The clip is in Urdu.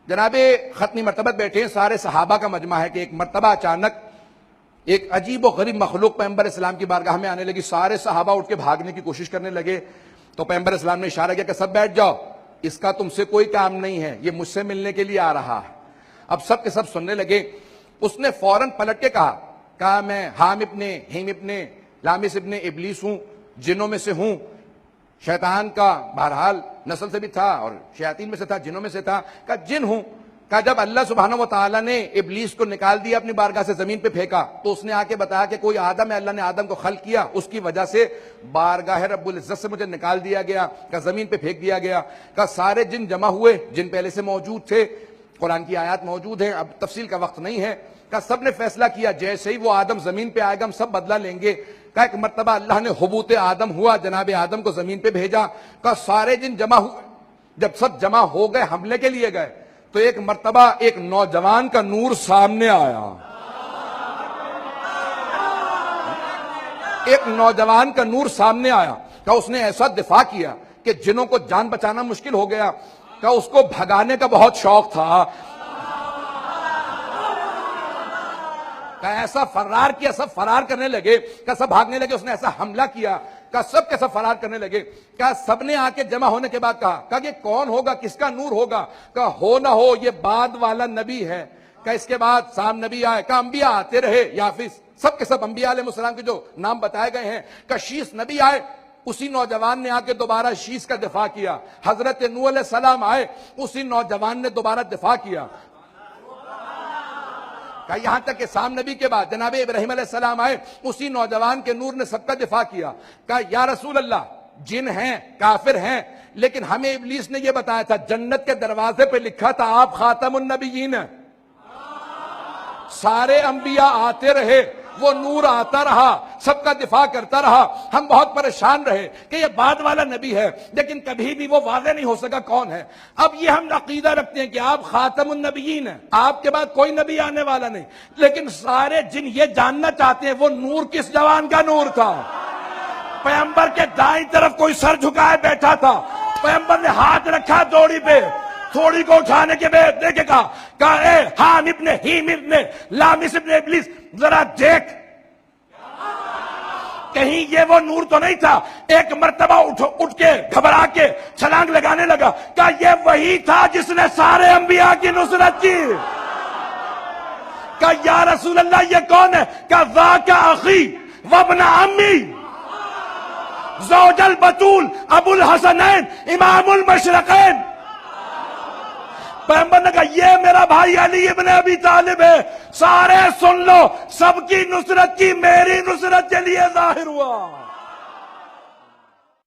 جناب ختمی مرتبت بیٹھے ہیں سارے صحابہ کا مجمع ہے کہ ایک مرتبہ اچانک ایک عجیب و غریب مخلوق پیغمبر اسلام کی بارگاہ میں آنے لگی. سارے صحابہ اٹھ کے بھاگنے کی کوشش کرنے لگے تو پیغمبر اسلام نے اشارہ کیا کہ سب بیٹھ جاؤ, اس کا تم سے کوئی کام نہیں ہے, یہ مجھ سے ملنے کے لیے آ رہا ہے. اب سب کے سب سننے لگے. اس نے فوراً پلٹ کے کہا میں حام ابن ہیم ابن لامس ابن ابلیس ہوں, جنوں میں سے ہوں, شیطان کا بہرحال نسل سے بھی تھا اور شیاطین میں سے تھا, جنوں میں سے تھا. کہا جن ہوں. کہا جب اللہ سبحانہ و تعالیٰ نے ابلیس کو نکال دیا اپنی بارگاہ سے, زمین پہ پھینکا, تو اس نے آ کے بتایا کہ کوئی آدم ہے, اللہ نے آدم کو خلق کیا, اس کی وجہ سے بارگاہ رب العزت سے مجھے نکال دیا گیا. کہا زمین پہ پھینک دیا گیا. کہا سارے جن جمع ہوئے, جن پہلے سے موجود تھے, قرآن کی آیات موجود ہیں, اب تفصیل کا وقت نہیں ہے. کہا سب نے فیصلہ کیا جیسے ہی وہ آدم زمین پہ آئے گا ہم سب بدلہ لیں گے. کہا ایک مرتبہ اللہ نے حبوط آدم ہوا, جناب آدم کو زمین پہ بھیجا. کہا سارے جن جمع ہوئے, جب سب جمع ہو گئے حملے کے لیے گئے تو ایک مرتبہ ایک نوجوان کا نور سامنے آیا. ایک نوجوان کا نور سامنے آیا. کہا اس نے ایسا دفاع کیا کہ جنوں کو جان بچانا مشکل ہو گیا. کہا اس کو بھگانے کا بہت شوق تھا. کہا ایسا فرار کیا, سب فرار کرنے لگے. کہا سب بھاگنے لگے. اس نے ایسا حملہ کیا, کہا سب کے سب فرار کرنے لگے. کہا سب نے آ کے جمع ہونے کے بعد کہا یہ کون ہوگا, کس کا نور ہوگا؟ کہا ہو نہ ہو یہ بعد والا نبی ہے. کہا اس کے بعد سام نبی آئے. کہا انبیاء آتے رہے, یافس سب کے سب انبیاء علیہ السلام کے جو نام بتائے گئے ہیں. کہا شیس نبی آئے, اسی نوجوان نے آ کے دوبارہ شیس کا دفاع کیا. حضرت نوح علیہ السلام آئے, اسی نوجوان نے دوبارہ دفاع کیا. کہ یہاں تک کہ سام نبی کے بعد جناب ابراہیم علیہ السلام آئے, اسی نوجوان کے نور نے سب کا دفاع کیا. کہا یا رسول اللہ جن ہیں کافر ہیں, لیکن ہمیں ابلیس نے یہ بتایا تھا جنت کے دروازے پہ لکھا تھا آپ خاتم النبیین. سارے انبیاء آتے رہے, وہ نور آتا رہا, سب کا دفاع کرتا رہا. ہم بہت پریشان رہے کہ یہ بعد والا نبی ہے, لیکن کبھی بھی وہ واضح نہیں ہو سکا کون ہے. اب یہ ہم عقیدہ رکھتے ہیں کہ آپ خاتم النبیین ہیں, آپ کے بعد کوئی نبی آنے والا نہیں, لیکن سارے جن یہ جاننا چاہتے ہیں وہ نور کس جوان کا نور تھا. پیغمبر کے دائیں طرف کوئی سر جھکائے بیٹھا تھا, پیغمبر نے ہاتھ رکھا دوڑی پہ, تھوڑی کو اٹھانے کے بعد دیکھے کہا اے حام ابن ہیم ابن لامس ابن ابلیس ذرا دیکھ, کہیں یہ وہ نور تو نہیں تھا. ایک مرتبہ اٹھ کے گھبرا کے چھلانگ لگانے لگا. کہا یہ وہی تھا جس نے سارے انبیاء کی نصرت کی. کہا یا رسول اللہ یہ کون ہے؟ کہا ذاک اخی وابن عمی زوج البتول ابو الحسنین امام المشرقین. پیغمبر نے کہا یہ میرا بھائی علی ابن ابی طالب ہے, سارے سن لو, سب کی نصرت کی میری نصرت کے لیے ظاہر ہوا.